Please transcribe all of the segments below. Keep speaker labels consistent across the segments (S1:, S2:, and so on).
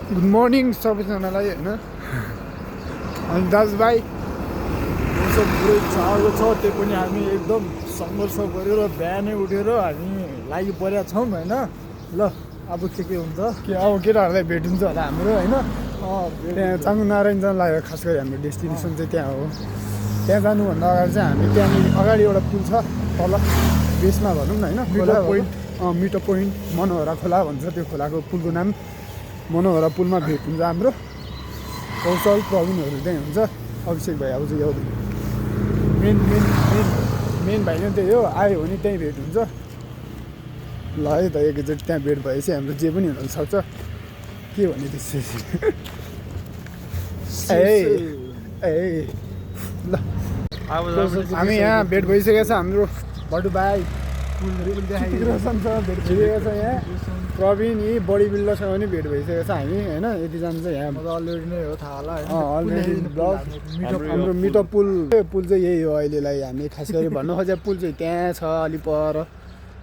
S1: good morning सबैजनालाई होइन अनि दाजुभाइ सब पुरै चाँडो छ त्यो पनि हामी एकदम सङ्घर्ष गरेर बिहानै उठेर हामी लागि परेका छौँ होइन ल अब के हुन्छ के अब केटाहरूलाई भेट हुन्छ होला हाम्रो होइन त्यहाँ चाङ्गु नारायण जान लाग्यो खास गरी हाम्रो डेस्टिनेसन चाहिँ त्यहाँ हो त्यहाँ जानुभन्दा अगाडि चाहिँ हामी त्यहाँनिर अगाडि एउटा पुल छ तल बेसमा भनौँ न होइन खोला पोइन्ट मिटो पोइन्ट मनोहरा खोला भन्छ त्यो खोलाको पुलको नाम मनोहरा पुलमा भेट हुन्छ हाम्रो कौशल प्रवीणहरू त्यहीँ हुन्छ अभिषेक भाइ आउँछ यो मेन भाइ नै त्यही हो आयो भने त्यहीँ भेट हुन्छ ल है त एकैचोटि त्यहाँ भेट भएपछि हाम्रो जे पनि हुनसक्छ के भने त्यसपछि ए ल हामी यहाँ भेट भइसकेको छ हाम्रो बडु भाइ भेट भइसकेको छ यहाँ प्रवीण यी बडी बिल्डरसँग पनि भेट भइसकेको छ हामी होइन यतिजना चाहिँ यहाँ अलरेडी नै हो थाहा होला अलरेडी हाम्रो मिटो पुल चाहिँ यही हो अहिलेलाई हामी खास गरी भन्नु खोजेको पुल चाहिँ त्यहाँ छ अलि पर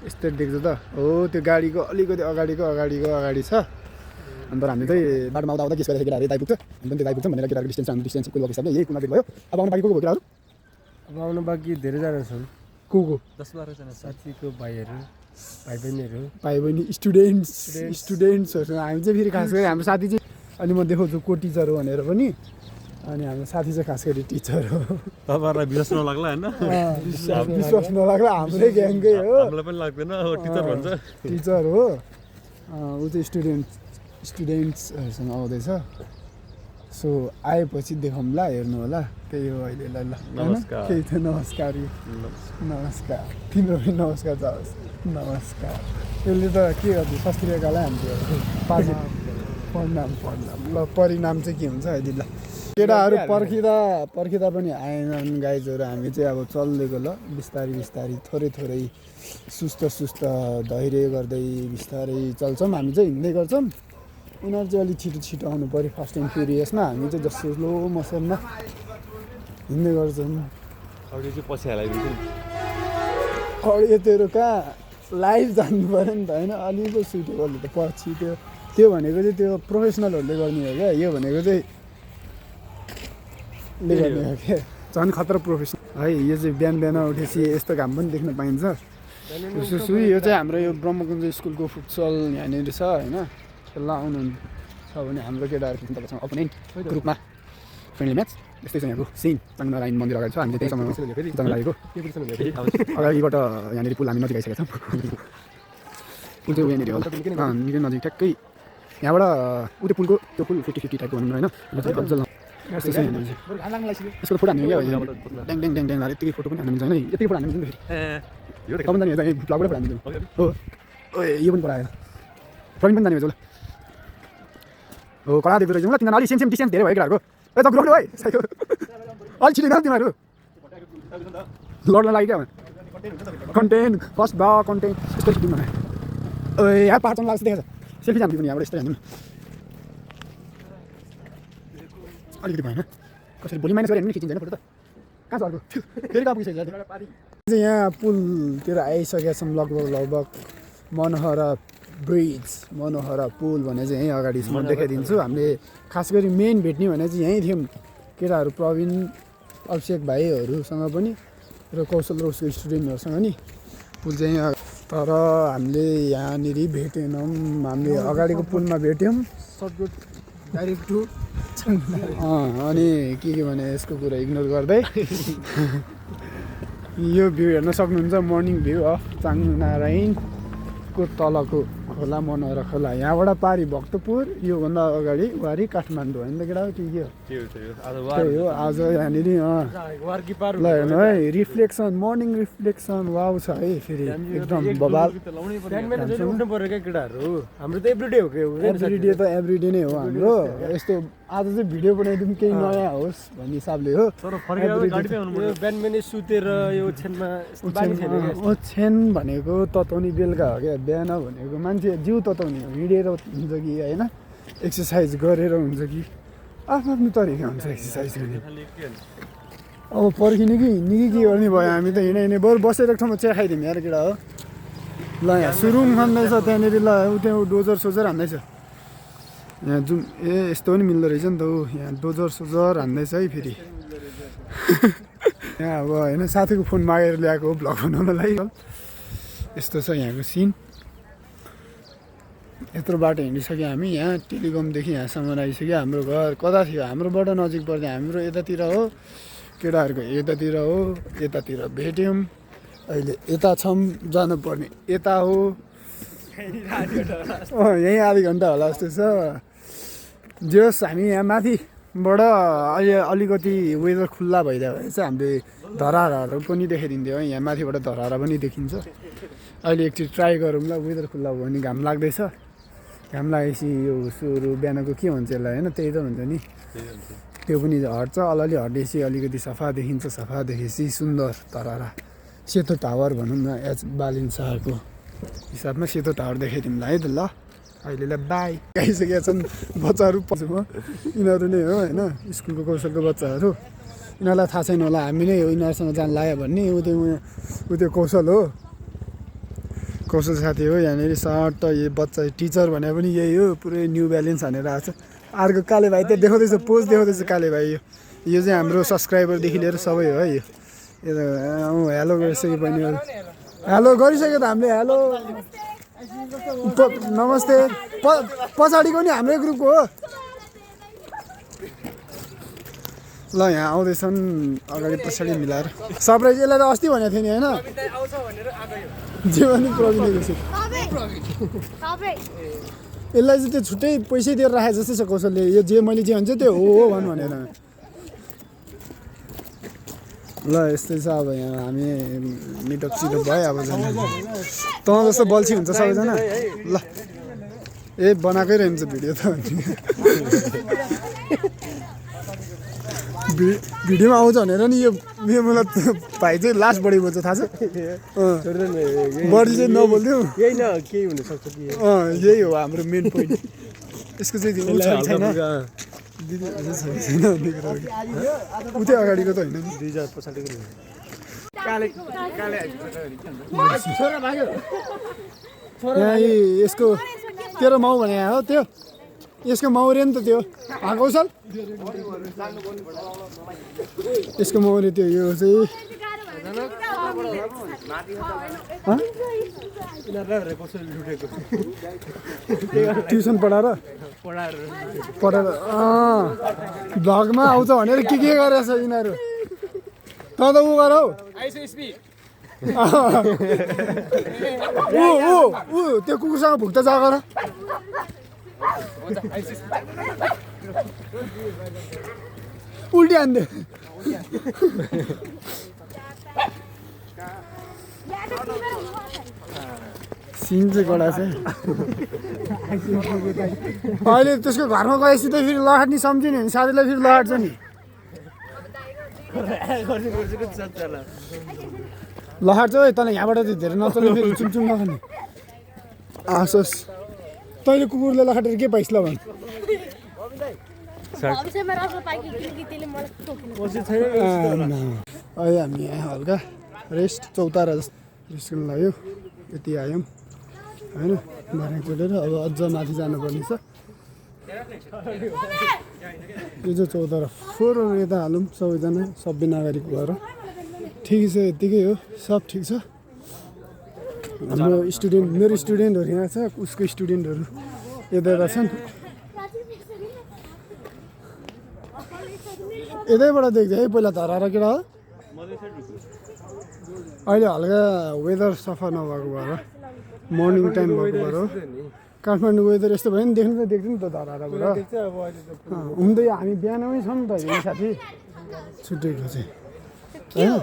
S1: यस्तो देख्छ त हो त्यो गाडीको अलिकति अगाडि छ अन्त हामी चाहिँ बाटोमा आउँदा के गरेर केटाहरू आइपुग्छ हामी पनि त्यो आइपुग्छ भनेर केटाहरू डिस्टेन्स कुलको हिसाबले यही कुलमा भेट भयो अब आउनु बाँकी को केटाहरू
S2: अब आउनु बाँकी धेरैजना छन्
S1: को
S2: 10-12जना साथीको भाइहरू भाइ बहिनी
S1: स्टुडेन्ट्सहरूसँग हामी चाहिँ फेरि खास गरी हाम्रो साथी चाहिँ अनि म देखाउँछु को टिचर हो भनेर पनि अनि हाम्रो साथी चाहिँ खास गरी टिचर हो
S3: तपाईँहरूलाई विश्वास नलाग्ला होइन
S1: विश्वास नलाग्ला हाम्रै ग्याङकै हो
S3: हामीलाई पनि लाग्दैन टिचर भन्छ
S1: टिचर हो ऊ चाहिँ स्टुडेन्ट्सहरूसँग आउँदैछ सो आएपछि देखाउँला हेर्नु होला त्यही हो अहिले ल
S3: नमस्कार
S1: केही थियो नमस्कार तिम्रो पनि नमस्कार जाओस् नमस्कार त्यसले त के गर्छ शास्त्रीयकालाई हाम्रो प्रणाम ल परिणाम चाहिँ के हुन्छ अहिले ल केटाहरू पर्खिँदा पनि आएनन् गाइजहरू हामी चाहिँ अब चल्दैको ल बिस्तारै थोरै सुस्त धैर्य गर्दै बिस्तारै चल्छौँ हामी चाहिँ हिँड्दै गर्छौँ उनीहरू चाहिँ अलिक छिटो आउनु पऱ्यो फर्स्ट एन्ड फ्युरियसमा हामी चाहिँ जस्तो स्लो मोसनमा हिँड्दै गर्छौँ
S3: अगाडि चाहिँ पछि हालाइदिन्छु
S1: अडियो तेरो कहाँ लाइभ जानु पऱ्यो नि त होइन अलिक सुटेबल त पछि त्यो भनेको चाहिँ त्यो प्रोफेसनलहरूले गर्ने हो क्या यो भनेको चाहिँ गर्ने हो क्या झन् खतरा प्रोफेसनल है यो चाहिँ बिहान उठेपछि यस्तो घाम पनि देख्न पाइन्छ यो चाहिँ हाम्रो यो ब्रह्मकुञ्ज स्कुलको फुटसल यहाँनिर छ होइन खेल्न आउनुहुन्छ भने हाम्रो केटाहरू खेल्नु तपाईँसँग अपोनेन्ट ग्रुपमा फ्रेन्डली म्याच यस्तै छ यहाँको सेम चाङ्गु नारायण मन्दिर अगाडि छ हामीले त्यही समयमा जान लागेको अगाडिबाट यहाँनिर पुल हामी नजिक आइसकेका छौँ पुल चाहिँ यहाँनिर होला निकै नजिक ठ्याक्कै यहाँबाट उ त्यो पुलको त्यो पुल 50-50 टाइपको भनौँ न होइन यस्तै छ यसको फोटो हान्नु क्या ड्याङ लाएर यत्तिकै फोटो पनि हान्नु मिल्छ होइन यत्तिकै फोटो हान्नु मिल्छ फेरि तपाईँ जाने ब्लगबाटै फोटो हान्नु हो यो पनि पढाएर प्रवीण पनि जाने ल हो कडा देख्दो रहेछ ल तिनीहरू अलिक सेम डिस्टेन्स धेरै भयो केटाहरूको ए त ग्रोक्नु है साइकल अलिक छिटो जानु तिमीहरू लड्न लाग्यो क्या कन्टेन्ट फर्स्ट भयो कन्टेन्ट यस्तै फिटिङ भने ए यहाँ पार्टन लाग्छ देखाएको छ सेल्फी जानु पनि यहाँबाट यस्तै हान्नु अलिकति भएन कसरी भोलि माइनस गऱ्यो भने खिचिन्छ होइन फोटो त कहाँ छ अर्को फेरि कहाँ पुगिसक्यो यहाँ पुलतिर आइसकेका छौँ लगभग मनोहरा पुल भने चाहिँ यहीँ अगाडिसम्म देखाइदिन्छु हामीले खास गरी मेन भेट्ने भने चाहिँ यहीँ थियौँ केटाहरू प्रवीण अभिषेक भाइहरूसँग पनि र कौशल र उसको स्टुडेन्टहरूसँग नि पुल चाहिँ तर हामीले यहाँनिर भेटेनौँ हामीले अगाडिको पुलमा भेट्यौँ सर्टकट डाइरेक्ट टु अनि के भने यसको कुरा इग्नोर गर्दै यो भ्यू हेर्न सक्नुहुन्छ मर्निङ भ्यू अफ चाङ्गु नारायणको तलको खोला मनोहरा खोला यहाँबाट पारी भक्तपुर योभन्दा अगाडि वारी काठमाडौँ होइन त केटा त्यही हो आज यहाँनिर ल हेर्नु है रिफ्लेक्सन मर्निङ रिफ्लेक्सन वाउ छ है फेरि एकदम बबाल
S2: केटाहरू हाम्रो त एभ्रिडे हो
S1: एभ्रिडे नै हो हाम्रो यस्तो आज चाहिँ भिडियो बनाइदिउँ केही नयाँ होस् भन्ने हिसाबले हो
S2: बिहान सुतेर यो
S1: ओछ्यान भनेको तताउने बेलुका हो क्या बिहान भनेको मान्छे जिउ तताउने हो हिँडेर हुन्छ कि होइन एक्सर्साइज गरेर हुन्छ कि आफ्नो तरिका हुन्छ एक्सर्साइज गर्ने अब पर्खिने कि हिँड्ने कि के गर्ने भयो हामी त हिँडे बरु बसेर एक ठाउँमा चिया खाइदिउँ यार केटा हो ल यहाँ सुरुङ खन्दैछ त्यहाँनिर ल ऊ त्यहाँ डोजर सोजर हान्दैछ यहाँ जुम यस्तो पनि मिल्दो रहेछ नि त ऊ यहाँ डोजर सोजर हान्दैछ है फेरि यहाँ अब होइन साथीको फोन मागेर ल्याएको हो भ्लग बनाउनलाई यस्तो छ यहाँको सिन यत्रो बाटो हिँडिसक्यो हामी यहाँ टेलिकमदेखि यहाँसम्म आइसक्यो हाम्रो घर कता थियो हाम्रोबाट नजिक पर्थ्यो हाम्रो यतातिर हो केटाहरूको यतातिर हो यतातिर भेट्यौँ अहिले यता छौँ जानुपर्ने यता हो यहीँ आधी घन्टा होला जस्तो छ जे होस् हामी यहाँ माथिबाट अहिले अलिकति वेदर खुल्ला भइदियो भने चाहिँ हामीले धराहरू पनि देखाइदिन्थ्यो है यहाँ माथिबाट धराहरू पनि देखिन्छ अहिले एकचोटि ट्राई गरौँ ल वेदर खुल्ला भयो भने घाम लाग्दैछ घाम लागेपछि यो सुरु बिहानको के भन्छ यसलाई होइन त्यही त हुन्छ नि त्यो पनि हट्छ अलि हटेपछि अलिकति सफा देखिन्छ सफा देखेपछि सुन्दर धरारा सेतो टावर भनौँ न एच बालिन शाहको हिसाबमा सेतो टावर देखाइदिउँला है त ल अहिलेलाई बाई आइसकेका छन् बच्चाहरू पछिमा यिनीहरू नै हो होइन स्कुलको कौशलको बच्चाहरू यिनीहरूलाई थाहा छैन होला हामी नै हो यिनीहरूसँग जान लाग्यो भन्ने ऊ त्यो कौशल हो कौशल साथी हो यहाँनिर सर्ट यो बच्चा टिचर भने पनि यही हो पुरै न्यू ब्यालेन्स हानेर आएको छ अर्को काले भाइ त्यहाँ देखाउँदैछ पोज देखाउँदैछ काले भाइ यो चाहिँ हाम्रो सब्सक्राइबरदेखि लिएर सबै हो है यो हेलो गरिसक्यो बहिनीहरू हेलो गरिसक्यो त हामीले हेलो नमस्ते पछाडिको नि हाम्रै ग्रुपको हो ल यहाँ आउँदैछन् अगाडि पछाडि मिलाएर सरप्राइज यसलाई त अस्ति भनेको थियो नि होइन जीवनी प्रविधि यसलाई चाहिँ त्यो छुट्टै पैसै दिएर राखेको जस्तै छ कौशलले यो जे मैले जे भन्छ त्यो हो भन्नु भनेर ल यस्तै छ अब यहाँ हामी मिटअप सिटअप भयो अब जानु तँ जस्तो बल्छी हुन्छ सबैजना ल ए बनाएकै रहन्छ भिडियो त भिडियोमा आउँछ भनेर नि यो मलाई भाइ चाहिँ लास्ट बढी बोल्छ थाहा छ बढी चाहिँ नबोल्थ्यो
S2: यही न केही हुनसक्छ कि
S1: यही हो हाम्रो मेन पोइन्ट यसको चाहिँ छैन उतै अगाडिको त होइन नि
S2: 2000 पछाडिको
S1: यहाँ यसको तेरो माउ भने हो त्यो यसको माउरे नि त त्यो कौशल यसको माउरे त्यो यो चाहिँ ट्युसन पढाएर भ्लगमा आउँछ भनेर के गरेछ यिनीहरू त ऊ गर हौ ऊ त्यो कुकुरसँग भुक्ता जा गर उल्टी हान्दे सिन चाहिँ कडा छ अहिले त्यसको घरमा गएपछि त फेरि लहाट्ने सम्झिने भने साथीलाई फेरि लहाट्छ नि लहाट्छ है तँलाई यहाँबाट चाहिँ धेरै नचल्ने फेरि चुमचुम नखाने आसोस् तैँले कुकुरले लखाटेर के पाइस् ल भन् अहिले हामी यहाँ हल्का रेस्ट चौतारा जस्तो रेस्ट गर्नु लाग्यो यति आयौँ होइन बाह्र चढेर अब अझ माथि जानुपर्ने छ यो चाहिँ चौतारा फोहोरहरू यता हालौँ सबैजना सबै नागरिक भएर ठिकै छ यत्तिकै हो सब ठिक छ हाम्रो स्टुडेन्ट मेरो स्टुडेन्टहरू यहाँ छ उसको स्टुडेन्टहरू यता छन् यतैबाट देख्छ है पहिला धराएर केटा हो अहिले हल्का वेदर सफा नभएको भएर मर्निङ टाइम भएको भएर काठमाडौँ वेदर यस्तो भयो नि देख्नु त देख्थ्यो नि त धराबाट हुन त हामी बिहानमै छौँ नि त यही साथी छुट्टिएको चाहिँ होइन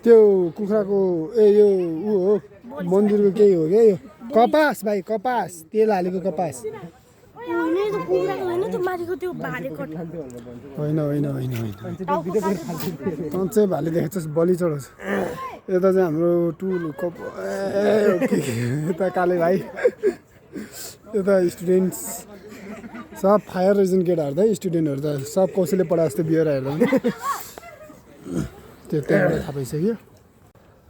S1: त्यो कुखुराको यो ऊ हो मन्दिरको केही हो क्या यो कपास भाइ कपास तेल हालेको कपास होइन होइन होइन होइन चाहिँ भाले देखेको छ बलि चढाउँछ यता चाहिँ हाम्रो टुल कप यता काले भाइ यता स्टुडेन्ट्स सब फायर रिजन केटाहरू त स्टुडेन्टहरू त सब कसैले पढाए जस्तो बिहेर हेर्दा पनि त्यो त्यहाँबाट थाहा पाइसक्यो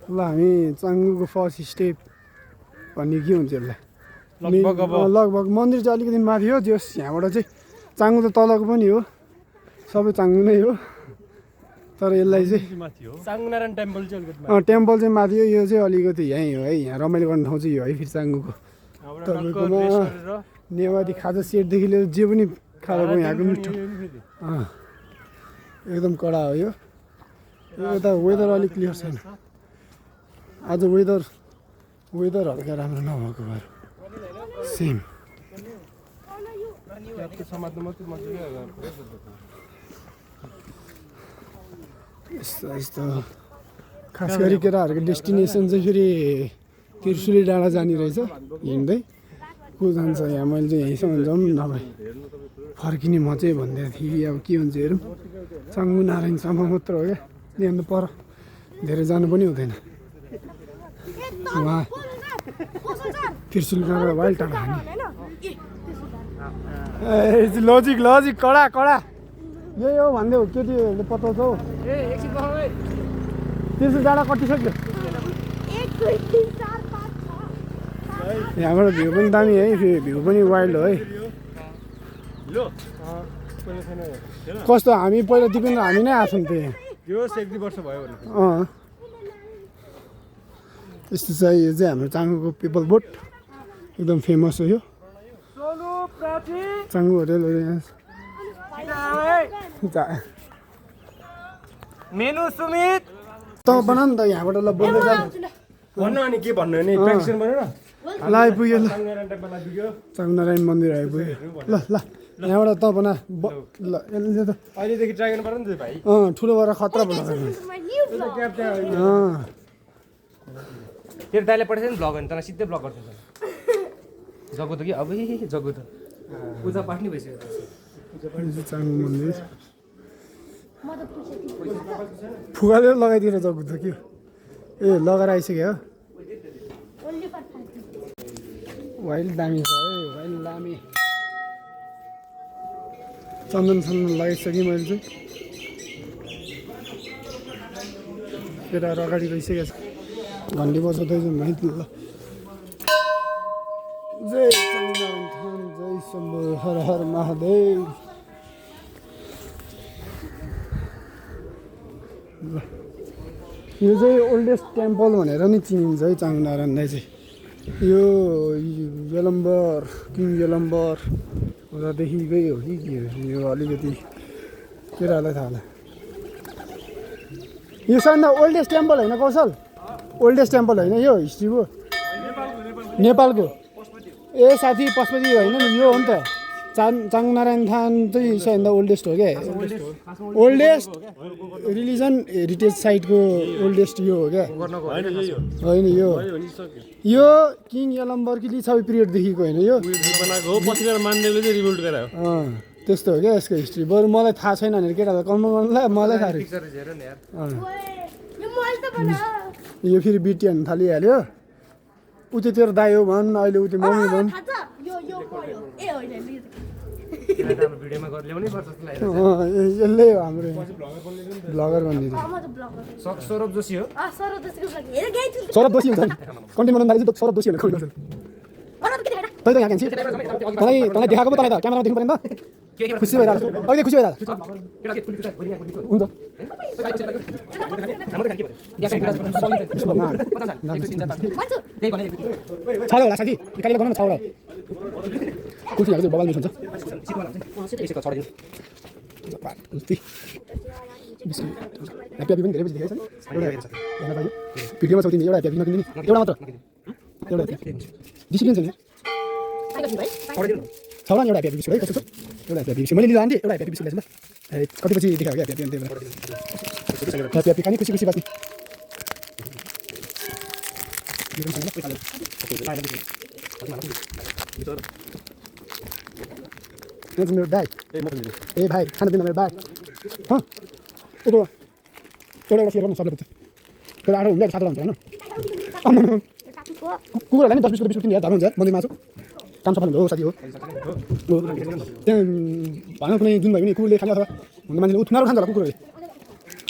S1: ल हामी चाङ्गुको फर्स्ट स्टेप भन्ने के हुन्छ यसलाई लगभग मन्दिर चाहिँ अलिकति माथि हो जस यहाँबाट चाहिँ चाङ्गु त तलको पनि हो सबै चाङ्गु नै हो तर यसलाई चाहिँ
S3: माथि हो
S2: चाङ्गुनारायण टेम्पल चाहिँ अलिकति
S1: टेम्पल चाहिँ माथि हो यो चाहिँ अलिकति यहीँ हो है यहाँ रमाइलो गर्ने ठाउँ चाहिँ यो है फेरि चाङ्गुको तपाईँकोमा नेवारी खाजा सेटदेखि लिएर जे पनि खाजाको यहाँको मिठो एकदम कडा हो यो यता वेदर अलिक क्लियर छैन आज वेदर हल्का राम्रो नभएको भएर सेम यस्तो खास गरी केटाहरूको डेस्टिनेसन चाहिँ फेरि त्रिशुली डाँडा जाने रहेछ हिँड्दै को जान्छ यहाँ मैले चाहिँ यहीँसम्म जाउँ नभए फर्किने म चाहिँ भन्दै थिएँ अब के हुन्छ हेरौँ चाङ्गु नारायणसम्म मात्र हो क्या त्यहाँ त पर धेरै जानु पनि हुँदैन उहाँ त्रिशुली डाँडा वाइल्ड टाढा लजिक कडा यही हो भन्दै हो केटीहरूले पत्ताउँछ हौ त्रिशुली डाँडा कटिसक्यो यहाँबाट भ्यू पनि दामी है फेरि भ्यू पनि वाइल्ड हो है कस्तो हामी पहिला दिपेन्द्र हामी नै आएको थियौँ
S2: यो 1-2 वर्ष भयो
S1: यस्तो चाहिँ यो चाहिँ हाम्रो चाङ्गुको पिपल बोट एकदम फेमस हो यो चाङ्गु होटेल
S2: मेनु सुमित
S1: त बना नि त यहाँबाट ल बोल्दै जा
S2: भन्नु अनि के भन्नु नि प्र्याक्टिस गर्नु न
S1: ल आइपुग्यो ल
S2: चाङ्गुनारायण टेम्पल आइपुग्यो
S1: चाङ्गुनारायण मन्दिर आइपुग्यो ल यहाँबाट त बना ल यसले त
S2: अहिलेदेखि ट्राई गर्नु पर्यो नि त भाइ
S1: ठुलो भएर खतरा भयो
S2: तेरो दाइले पठाइछ नि ब्लग अनि तँलाई सिधै ब्लग गर्छ जग्गो त कि अब जग्गो त पूजा पाठ नै भइसक्यो
S1: चाङ्गु मन्दिर फुगाले लगाइदिएर जग्गु त के ए लगाएर आइसक्यो वाइल्ड दामी छ है वाइल्ड दामी चन्दन लगाइसकेँ मैले चाहिँ केटाहरू अगाडि गइसकेको छ घन्टी बजाउँदैछौँ है ल जय चाङ्गुनारायण थान जय शम्भु हर हर महादेव यो चाहिँ ओल्डेस्ट टेम्पल भनेर नि चिनिन्छ है चाङ्गुनारायणलाई चाहिँ यो यलम्बर किङ यलम्बर हुँदादेखिकै हो कि के हो यो अलिकति केटाहरूलाई थाहा होला यो सानो ओल्डेस्ट टेम्पल होइन कौशल ओल्डेस्ट टेम्पल होइन यो हिस्ट्रीको नेपालको ए साथी पशुपति होइन नि यो हो नि त चाङ्गुनारायण थान चाहिँ सबैभन्दा ओल्डेस्ट हो क्या ओल्डेस्ट रिलिजन हेरिटेज साइटको ओल्डेस्ट यो हो क्या होइन यो किङ यलम्बरकी लिच्छवी पिरियडदेखिको होइन यो त्यस्तो हो क्या यसको हिस्ट्री बरु मलाई थाहा छैन भनेर केटालाई कमेन्ट गर्नुलाई मलाई थाहा यो फेरि बिटी हान्नु थालिहाल्यो उ चाहिँ तेरो दाइ हो भन् अहिले उ चाहिँ मम्मी भन् यसले हो हाम्रो भ्लगर भनिदिनु
S2: सौरभ जोशी हो
S1: सौरभ दोषी हुन्छ नि कन्टेन्ट बनाउनु चाहिँ सौरभ दोषी होला तै त यहाँ क्यान्सी तँलाई देखाएको पो तँलाई त क्यामेरामा देख्नु पऱ्यो नि त खुसी भइरहेको अहिले खुसी भइरहेको हुन्छ छ होला साथी निकालेर बनाउनु छ होला कुर्सीहरू चाहिँ बबाल मिस हुन्छ ह्याप्पी पनि धेरै बजी देखेको छ भिडियोमा छ तिमी एउटा ह्याप्पी नकिन्ने एउटा मात्र एउटा डिसिप्लिन छ नि छ होला नि एउटा ह्याप्पी बिस्कुट है कस्तो छ एउटा ह्याप्पी बिस्कुट मैले लिँदा आन्थेँ एउटा ह्याप्पी बिस्कुट ल्याएछ ल कति पछि देखायो क्या ह्याप्पी ह्याप्पी खाने खुसी खुसी बाँच्ने मेरो ब्याग ए भाइ खाना दिन मेरो ब्याग एउटा एउटा सेयर गर्नु सबले पुग्छ त्यो आठो हुन्छ सात हुन्छ होइन कुकुरहरूलाई नि 10-20 बिस्कुट किनेर धर्म हुन्छ मन्दिरमा आछु काम सफल हुन्छ हो साथी हो त्यहाँ भनौँ कुनै जुन भयो भने कुकुरले खाने अथवा हुने मान्छेले उठ्नारो खान्छ होला कुकुरहरूले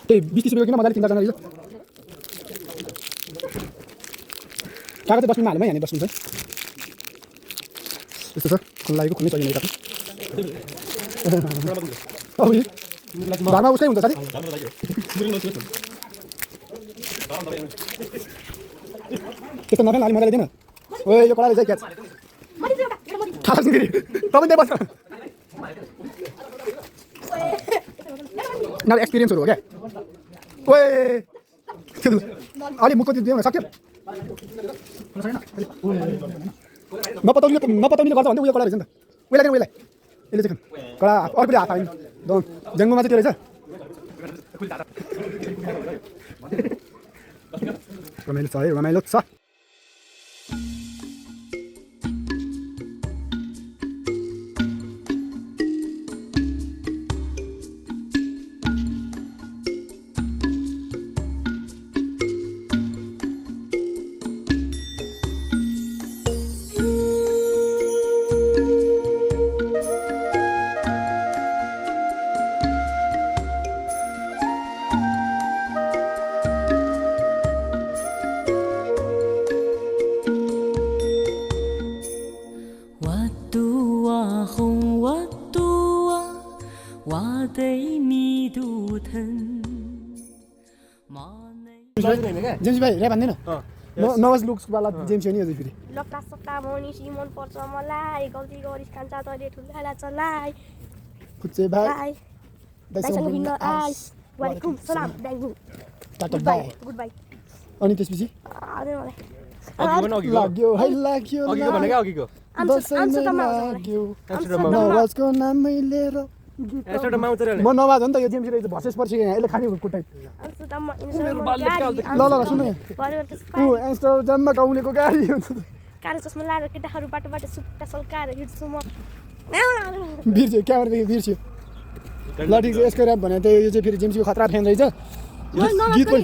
S1: त्यही 20-30 रुपियाँ किन मजाले 3-4 जना रहेछ कागज चाहिँ 10 मिनटमा हाल्नु है यहाँनिर 10 मिनट यस्तो छ खुल्ला लागेको खुल्नै सकिँदैन काट्नु घरमा उसै हुन्छ साथी त्यस्तो नखान अलिक मजाले दिनु ओ यो कडाले चाहिँ क्याच थाहा फेरि तपाईँ त्यही बस्छ यिनीहरू एक्सपिरियन्सहरू हो क्या ओए अलिक मुखको दिउँ न सक्यो नपताउने गर्छ भने उयो कडा रहेछ नि त उयोलाई उयोलाई यसले चाहिँ कडा अर्कोले हात हाल्यो जङ्गलमा चाहिँ त्यो रहेछ रमाइलो छ है रमाइलो छ जेम्स भाइ रे भन्दैन नवाज लुक्सवाला जेम्स हो नि अझै फेरि
S4: लक्टा सक्टा मनिसी मन पर्छ मलाई गल्ती गरिस कान्छ तैले ठुला चलाई
S1: खुच्चे भाइ
S4: दाइसँग भिन्न आइस वालेकुम सलाम दाइगु
S1: टाटा बाइ
S4: गुड बाइ
S1: अनि त्यसपछि
S4: आउने मलाई
S1: लाग्यो है लाग्यो
S2: अघिको भनेको अघिको
S1: नवाजको नामै लिएर म नवाज हो नि त यो जेम्स रहेछ भसेस पर्छ यहाँ यसले खाने कुटाइ ल ल सुन्नु ऊ एम्स्टरडममा गाउँलेको गाडी हुन्छ
S4: कालो चस्मा लाएर केटाहरू बाटोबाट सुट्टा सल्काएर हिँड्छु म
S1: बिर्स्यो क्यामेरादेखि बिर्स्यो ल ठिक छ यसको ऱ्याप भने त्यही यो चाहिँ फेरि जेम्सको खतरा फ्यान रहेछ गीत पनि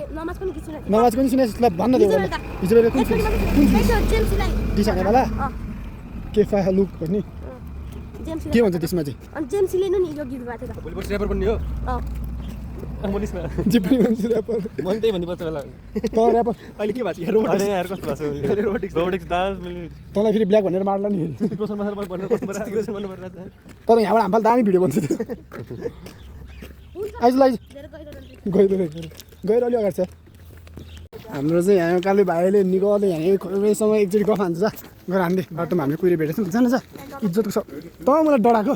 S1: नवाज पनि सुनेस् ल भन्न दियो हिजो बेला कुन टिसानेवाला केफा लुक भन्ने के भन्छ त्यसमा चाहिँ
S4: अनि जेम्सले नि यो गीत गाएको थियो
S2: भोलिपर्सि ऱ्यापर बन्ने हो बोलिस् न
S1: जे पनि भन्छ ऱ्यापर
S2: मैले त्यही भन्नुपर्छ होला
S1: त ऱ्यापर
S2: अहिले के भएको छ
S3: यार कस्तो भएको छ रोबोटिक्स डान्स मैले
S1: तँलाई फेरि ब्ल्याक भनेर मार्ला नि
S2: क्रोसन मात्र भन्नु पर्छ
S1: तर यहाँबाट हाम्फाल दामी भिडियो बन्छ आइज लाइज गएर अलि अगाडि छ हाम्रो चाहिँ यहाँ काले भाइले निकाले यहाँसँग एकचोटि गफ हान्छ जा गएर हान्दै बाटोमा हामीले कुहिरे भेटेछ नि त जान जा इज्जतको छ त मलाई डराएको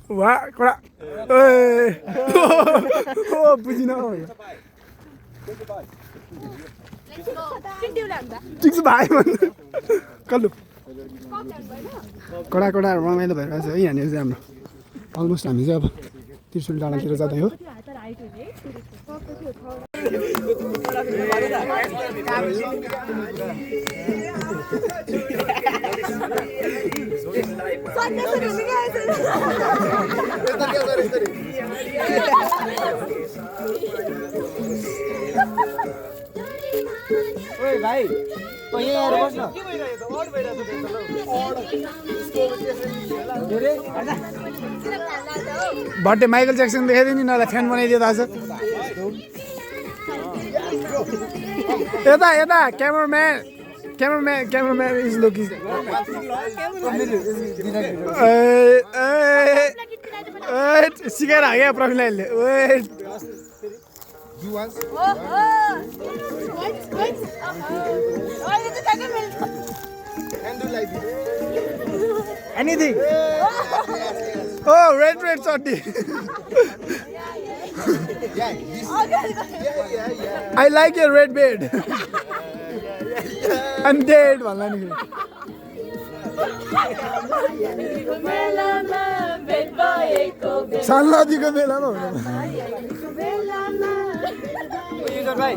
S1: वा कडा ओ बुझिन ठिक छ भाइ भन्नु कल्लु कडा कडा रमाइलो भइरहेको छ है यहाँनिर चाहिँ हाम्रो अलमोस्ट हामी चाहिँ अब त्रिशुल डाँडातिर जाँदै हो
S2: भाइ
S1: बर्थडे माइकल ज्याक्सन देखाइदियो नि नलाई फ्यान बनाइदियो त आज यता यता क्यामराम्यान इज लुकिङ सिकाएर हाग्यो प्रफिलाइलले weight anything oh red chutney I like your red bed I'm dead भन्ला नि सालनादीको बेलामा हुनु
S2: भाइ